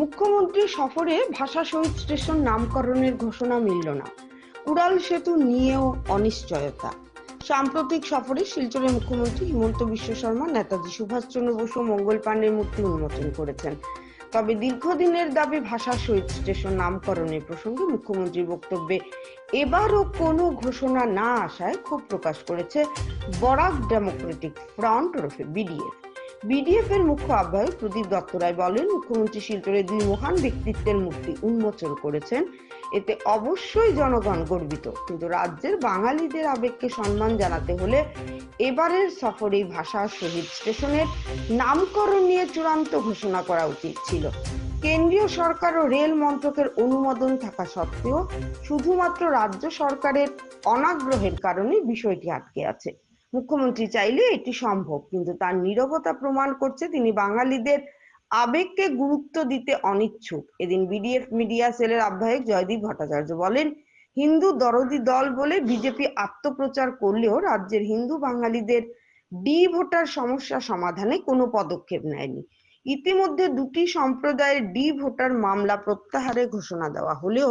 মুখ্যমন্ত্রী সফরে ভাষা শহীদ স্টেশন নামকরণের ঘোষণা মিলল না। উড়াল সেতু নিয়েও অনিশ্চয়তা। সাম্প্রতিক সফরে শিলচরের মুখ্যমন্ত্রী হিমন্ত বিশ্ব শর্মা নেতাজি সুভাষচন্দ্র বসু ও মঙ্গল পাণ্ডের মূর্তি উন্মোচন করেছেন। তবে দীর্ঘদিনের দাবি ভাষা শহীদ স্টেশন নামকরণের প্রসঙ্গে মুখ্যমন্ত্রীর বক্তব্যে এবারও কোনো ঘোষণা না আসায় ক্ষোভ প্রকাশ করেছে বরাক ডেমোক্রেটিক ফ্রন্ট ওরফে বিডিএফ এর মুখ্য আহ্বায়ক প্রদীপ দত্ত রায় বলেন, মুখ্যমন্ত্রী শিলচরে দুই মহান ব্যক্তিত্বের মূর্তি উন্মোচন করেছেন, এতে অবশ্যই জনগণ গর্বিত, কিন্তু রাজ্যের বাঙালিদের আবেগকে সম্মান জানাতে হলে এবারের সফরে ভাষা শহীদ স্টেশনের নামকরণ নিয়ে চূড়ান্ত ঘোষণা করা উচিত ছিল। কেন্দ্রীয় সরকার ও রেল মন্ত্রকের অনুমোদন থাকা সত্ত্বেও শুধুমাত্র রাজ্য সরকারের অনাগ্রহের কারণে বিষয়টি আটকে আছে। মুখ্যমন্ত্রী চাইলে এটি সম্ভব, কিন্তু তার নীরবতা প্রমাণ করছে তিনি বাঙালিদের আবেগকে গুরুত্ব দিতে অনিচ্ছুক। এদিন বিডিএফ মিডিয়া সেলের আহ্বায়ক জয়দীপ ভট্টাচার্য বলেন, হিন্দু দরদি দল বলে বিজেপি আত্মপ্রচার করলেও রাজ্যের হিন্দু বাঙালিদের ডি ভোটার সমস্যা সমাধানে কোনো পদক্ষেপ নেয়নি। ইতিমধ্যে দুটি সম্প্রদায়ের ডি ভোটার মামলা প্রত্যাহারের ঘোষণা দেওয়া হলেও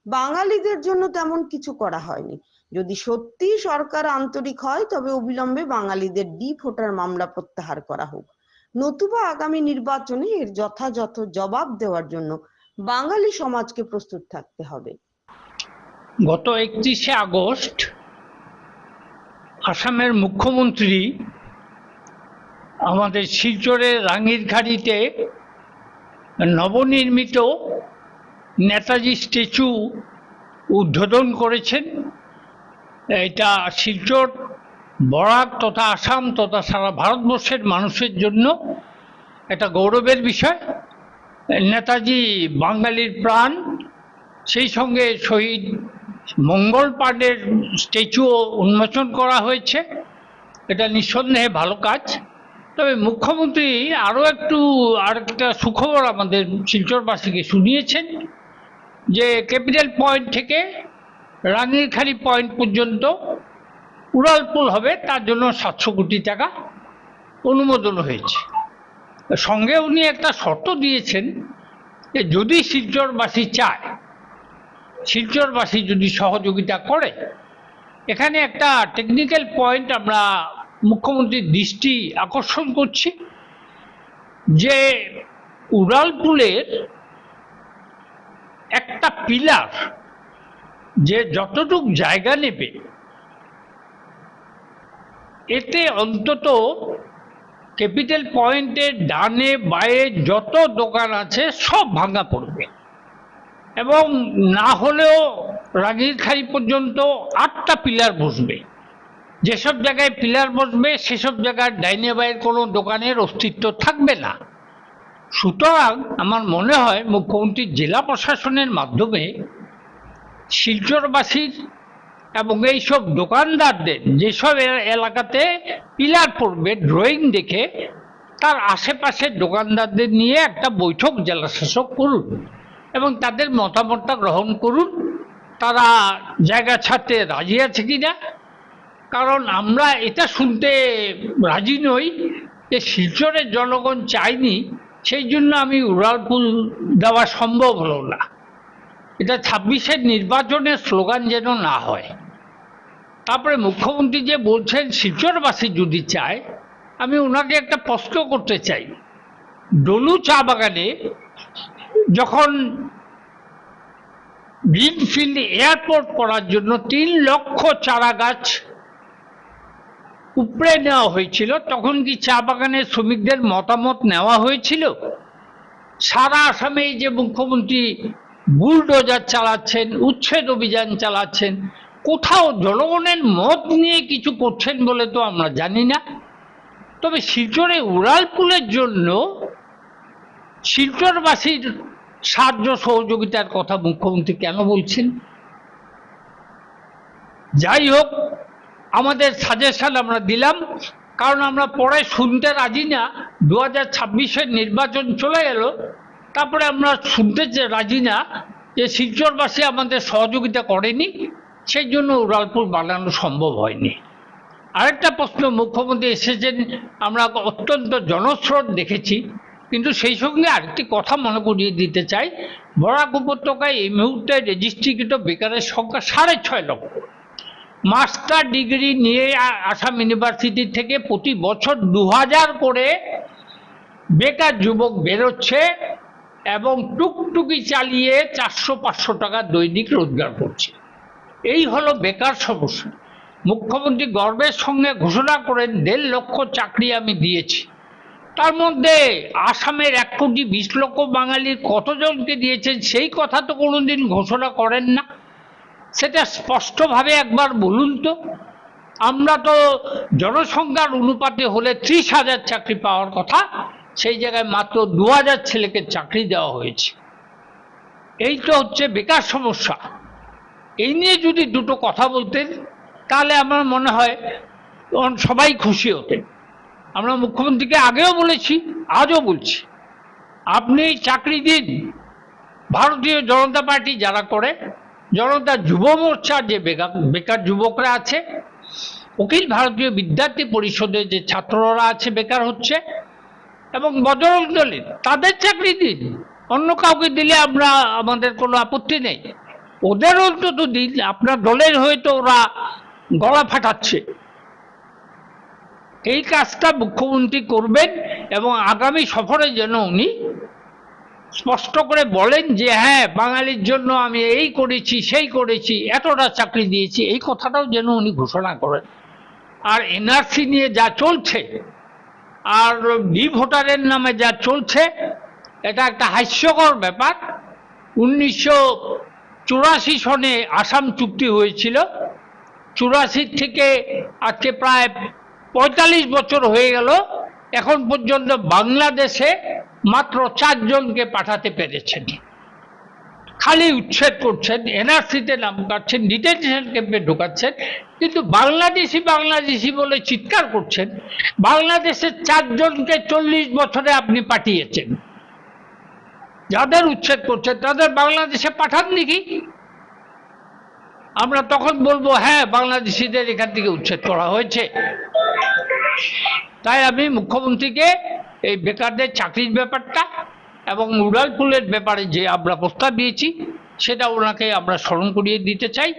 বাঙালিদের জন্য তেমন কিছু করা হয়নি। যদি সত্যি সরকার আন্তরিক হয় তবে অবিলম্বে বাঙালিদের ডি ভোটার মামলা প্রত্যাহার করা হোক, নতুবা আগামী নির্বাচনে এর যথাযথ জবাব দেওয়ার জন্য বাঙালি সমাজকে প্রস্তুত থাকতে হবে। গত 31শে আগস্ট আসামের মুখ্যমন্ত্রী আমাদের শিলচরের রাঙ্গিরখাড়িতে নবনির্মিত নেতাজি স্ট্যাচু উদ্বোধন করেছেন। এটা শিলচর, বরাক তথা আসাম তথা সারা ভারতবর্ষের মানুষের জন্য একটা গৌরবের বিষয়। নেতাজি বাঙালির প্রাণ, সেই সঙ্গে শহীদ মঙ্গল পাণ্ডের স্ট্যাচুও উন্মোচন করা হয়েছে। এটা নিঃসন্দেহে ভালো কাজ। তবে মুখ্যমন্ত্রী আরেকটা সুখবর আমাদের শিলচরবাসীকে শুনিয়েছেন যে ক্যাপিটাল পয়েন্ট থেকে রাঙ্গিরখাড়ি পয়েন্ট পর্যন্ত উড়ালপুল হবে, তার জন্য 700 কোটি টাকা অনুমোদন হয়েছে। সঙ্গে উনি একটা শর্ত দিয়েছেন যে যদি শিলচরবাসী যদি সহযোগিতা করে, এখানে একটা টেকনিক্যাল পয়েন্ট আমরা মুখ্যমন্ত্রীর দৃষ্টি আকর্ষণ করছি যে উড়ালপুলের একটা পিলার যে যতটুক জায়গা নেবে, এতে অন্তত ক্যাপিটাল পয়েন্টের ডানে বায়ে যত দোকান আছে সব ভাঙা পড়বে, এবং না হলেও রাঙ্গিরখাড়ি পর্যন্ত 8টা পিলার বসবে। যেসব জায়গায় পিলার বসবে সেসব জায়গায় ডাইনে বায়ের কোনো দোকানের অস্তিত্ব থাকবে না। সুতরাং আমার মনে হয় মুখ্যমন্ত্রী জেলা প্রশাসনের মাধ্যমে শিলচরবাসীর এবং এইসব দোকানদারদের যেসব এলাকাতে পিলার পড়বে ড্রয়িং দেখে তার আশেপাশের দোকানদারদের নিয়ে একটা বৈঠক জেলা শাসক করুন এবং তাদের মতামতটা গ্রহণ করুন, তারা জায়গা ছাড়তে রাজি আছে কিনা। কারণ আমরা এটা শুনতে রাজি নই যে শিলচরের জনগণ চায়নি, সেই জন্য আমি উড়ালপুল দেওয়া সম্ভব হলো না। এটা 26-এর নির্বাচনের স্লোগান যেন না হয়। তারপরে মুখ্যমন্ত্রী যে বলছেন শিলচরবাসী যদি চায়, আমি ওনাকে একটা প্রশ্ন করতে চাই। ডলু চা বাগানে যখন গ্রিনফিল্ড এয়ারপোর্ট করার জন্য 3 লক্ষ চারা গাছ উপড়ে নেওয়া হয়েছিল, তখন কি চা বাগানের শ্রমিকদের মতামত নেওয়া হয়েছিল? সারা আসামে যে মুখ্যমন্ত্রী বুলডোজার চালাচ্ছেন, উচ্ছেদ অভিযান চালাচ্ছেন, কোথাও জনগণের মত নিয়ে কিছু করছেন বলে তো আমরা জানি না। তবে শিলচরে উড়ালপুলের জন্য শিলচরবাসীর সাহায্য সহযোগিতার কথা মুখ্যমন্ত্রী কেন বলছেন? যাই হোক, আমাদের সাজেশন আমরা দিলাম, কারণ আমরা পরে শুনতে রাজি না। 2026-এর নির্বাচন চলে গেল, তারপরে আমরা শুনতে রাজি না যে শিলচরবাসী আমাদের সহযোগিতা করেনি, সেই জন্য উড়ালপুল বানানো সম্ভব হয়নি। আরেকটা প্রশ্ন, মুখ্যমন্ত্রী এসেছেন, আমরা অত্যন্ত জনস্রোত দেখেছি, কিন্তু সেই সঙ্গে আরেকটি কথা মনে করিয়ে দিতে চাই, বরাক উপত্যকায় এই মুহূর্তে রেজিস্ট্রিকৃত বেকারের সংখ্যা 6.5 লক্ষ। মাস্টার ডিগ্রি নিয়ে আসাম ইউনিভার্সিটি থেকে প্রতি বছর 2000 করে বেকার যুবক বেরোচ্ছে এবং টুকটুকি চালিয়ে 400-500 টাকা দৈনিক রোজগার করছে। এই হলো বেকার সমস্যা। মুখ্যমন্ত্রী গর্বের সঙ্গে ঘোষণা করেন 1.5 লক্ষ চাকরি আমি দিয়েছি। তার মধ্যে আসামের 1,20,00,000 বাঙালির কতজনকে দিয়েছেন সেই কথা তো কোনোদিন ঘোষণা করেন না। সেটা স্পষ্টভাবে একবার বলুন তো। আমরা তো জনসংখ্যার অনুপাতে হলে 30,000 চাকরি পাওয়ার কথা, সেই জায়গায় মাত্র 2000 ছেলেকে চাকরি দেওয়া হয়েছে। এই তো হচ্ছে বেকার সমস্যা। এই নিয়ে যদি দুটো কথা বলতেন তাহলে আমার মনে হয় সবাই খুশি হতেন। আমরা মুখ্যমন্ত্রীকে আগেও বলেছি, আজও বলছি, আপনি চাকরি দিন। ভারতীয় জনতা পার্টি যারা করে, জনতা যুব মোর্চার যে বেকার যুবকরা আছে, অখিল ভারতীয় বিদ্যার্থী পরিষদের যে ছাত্ররা আছে বেকার হচ্ছে, এবং বজরং দলের, তাদের চাকরি দিন। অন্য কাউকে দিলে আমাদের কোনো আপত্তি নেই, ওদের অন্তত দিন। আপনার দলের হয়ে তো ওরা গলা ফাটাচ্ছে। এই কাজটা মুখ্যমন্ত্রী করবেন এবং আগামী সফরে যেন উনি স্পষ্ট করে বলেন যে হ্যাঁ, বাঙালির জন্য আমি এই করেছি, সেই করেছি, এতটা চাকরি দিয়েছি, এই কথাটাও যেন উনি ঘোষণা করেন। আর এনআরসি নিয়ে যা চলছে আর ডি ভোটারের নামে যা চলছে, এটা একটা হাস্যকর ব্যাপার। 1984 সনে আসাম চুক্তি হয়েছিল। 84 থেকে আজকে প্রায় 45 বছর হয়ে গেল, এখন পর্যন্ত বাংলাদেশে মাত্র 4 জনকে পাঠাতে পেরেছেন। খালি উচ্ছেদ করছেন, এনআরসিতে নাম কাটছেন, ডিটেনশন ক্যাম্পে ঢোকাচ্ছেন, কিন্তু বাংলাদেশি বলে চিৎকার করছেন। বাংলাদেশের 4 জনকে 40 বছরে আপনি পাঠিয়েছেন। যাদের উচ্ছেদ করছেন তাদের বাংলাদেশে পাঠান নাকি? আমরা তখন বলবো হ্যাঁ, বাংলাদেশিদের এখান থেকে উচ্ছেদ করা হয়েছে। তাই আমি মুখ্যমন্ত্রীকে এই বেকারদের চাকরির ব্যাপারটা এবং উড়ালপুলের ব্যাপারে যে আমরা প্রস্তাব দিয়েছি সেটা ওনাকে আমরা স্মরণ করিয়ে দিতে চাই।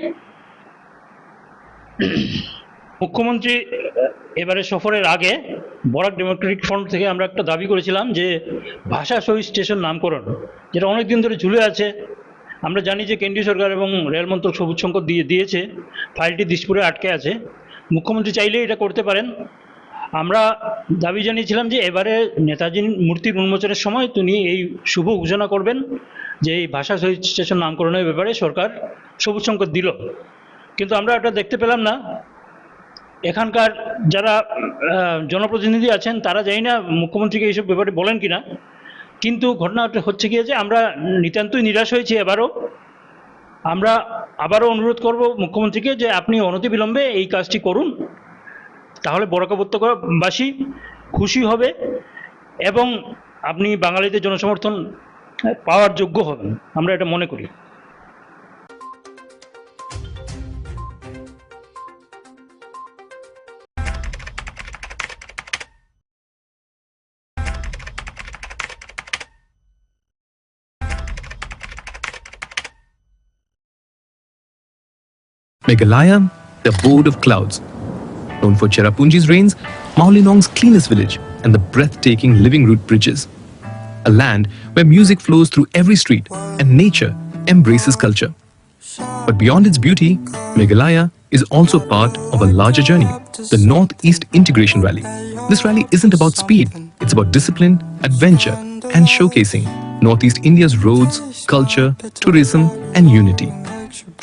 মুখ্যমন্ত্রী এবারে সফরের আগে বরাক ডেমোক্রেটিক ফ্রন্ট থেকে আমরা একটা দাবি করেছিলাম যে ভাষা শহীদ স্টেশন নামকরণ, যেটা অনেকদিন ধরে ঝুলে আছে। আমরা জানি যে কেন্দ্রীয় সরকার এবং রেল মন্ত্রক সবুজ সংকেত দিয়েছে, ফাইলটি দিশপুরে আটকে আছে। মুখ্যমন্ত্রী চাইলে এটা করতে পারেন। আমরা দাবি জানিয়েছিলাম যে এবারে নেতাজির মূর্তির উন্মোচনের সময় তিনি এই শুভ ঘোষণা করবেন যে এই ভাষা শহীদ স্টেশন নামকরণের ব্যাপারে সরকার সবুজ সংকেত দিল, কিন্তু আমরা এটা দেখতে পেলাম না। এখানকার যারা জনপ্রতিনিধি আছেন তারা জানি না মুখ্যমন্ত্রীকে এইসব ব্যাপারে বলেন কিনা, কিন্তু ঘটনা হচ্ছে গিয়ে যে আমরা নিতান্তই নিরাশ হয়েছি। আমরা আবারও অনুরোধ করব মুখ্যমন্ত্রীকে যে আপনি অনতিবিলম্বে এই কাজটি করুন, তাহলে বরাক উপত্যকাবাসী খুশি হবে এবং আপনি বাঙালিদের জনসমর্থন পাওয়ার যোগ্য হবেন, আমরা এটা মনে করি। Meghalaya, the abode of clouds. Known for Cherrapunji's rains, Maulinong's cleanest village, and the breathtaking living root bridges. A land where music flows through every street and nature embraces culture. But beyond its beauty, Meghalaya is also part of a larger journey, the Northeast Integration Rally. This rally isn't about speed, it's about discipline, adventure, and showcasing Northeast India's roads, culture, tourism, and unity.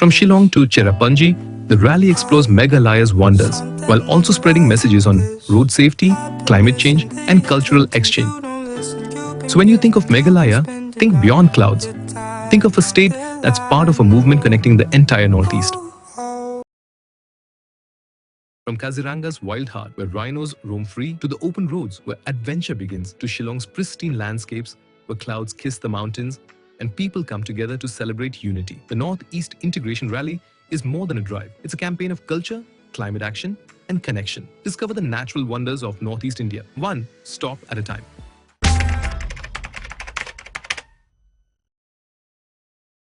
From Shillong to Cherrapunji, the rally explores Meghalaya's wonders while also spreading messages on road safety, climate change, and cultural exchange. So when you think of Meghalaya, think beyond clouds. Think of a state that's part of a movement connecting the entire Northeast. From Kaziranga's wild heart, where rhinos roam free, to the open roads where adventure begins, to Shillong's pristine landscapes where clouds kiss the mountains and people come together to celebrate unity. The Northeast Integration Rally is more than a drive. It's a campaign of culture, climate action, and connection. Discover the natural wonders of Northeast India, one stop at a time.